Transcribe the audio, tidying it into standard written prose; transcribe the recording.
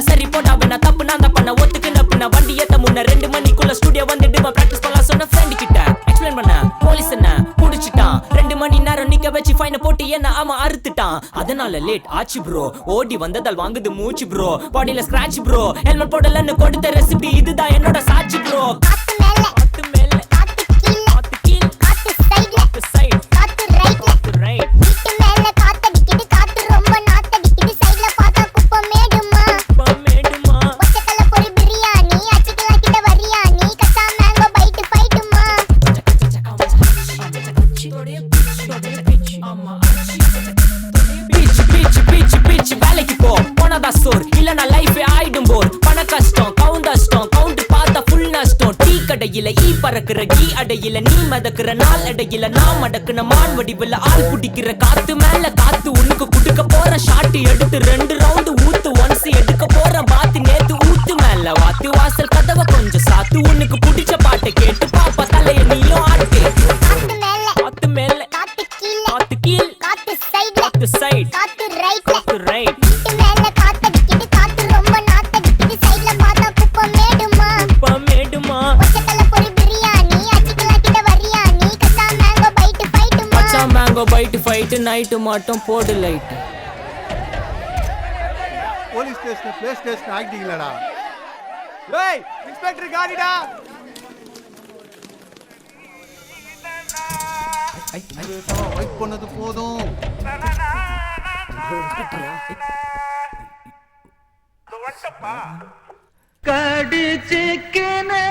சரி போடா வேணா தப்பு நான் தான் பண்ண ஒத்துக்கு நப்புன வண்டி ஏத்த முன்ன 2 மணிக்குள்ள ஸ்டுடியோ வந்துட்டு பிராக்டிஸ் பண்ணலாம் சொன்ன ஃப்ரெண்ட் கிட்ட எக்ஸ்பிளைன் பண்ண போலீஸ் என்ன புடிச்சிட்டான் 2 மணி நேரம் நிக்க வச்சு ஃபைனை போட்டு என்ன அவன் அறுத்துட்டான் அதனால லேட் ஆச்சு ப்ரோ ஓடி வந்ததால் வாங்குது மூச்சு ப்ரோ பாடியில ஸ்கிராட்ச் ப்ரோ ஹெல்மெட் போடலன்னு கொடுத்த ரெசிபி இதுதான் என்னோட சாட்சி ப்ரோ வேலைக்கு போ போனதான் சோர் இல்லனா லைஃபே ஆயிடும் போர் பண கஷ்டம் கவுண்ட் பார்த்தா ஃபுல் நஷ்டம் டீ கடையில ஈ பறக்குற கீ அடையில நீ மதக்குற நாள் அடையில நான் மடக்குன மான் வடிவுல ஆள் புடிக்கிற காத்து மேல காத்து உனக்கு குடுக்க போற ஷாட் எடுத்து 2 ரவுண்டு ஊத்து ஒன்ஸ் எடுக்க போற பாத்து நேத்து ஊத்து மேல வாத்து வாசல் கதவை கொஞ்சம் சாத்து உனக்கு பிடிச்ச பாட்டை கேட்டு பாப்பா தலைய நீயும் ஆட்டு காத்து மேல காத்து கீழ் காத்து சைடு காத்து ரைட் மேல காத்தடிக்குது காத்து ரொம்ப நாத்தடிக்குது சைடுல பார்த்தா குப்பை மேடுமா ஒச்சக்கல்ல பொரி பிரியாணி அச்சிக்கலா கிட்ட வரியாணி கச்சா மேங்கோ பைட் ஃபைட் நைட் மட்டும் போடு light police station play station ஆக்டிங்களடா ஏய் இன்ஸ்பெக்டர் காடிடா வெயிட் பண்ணது போதும் கடிச்சிக்கினே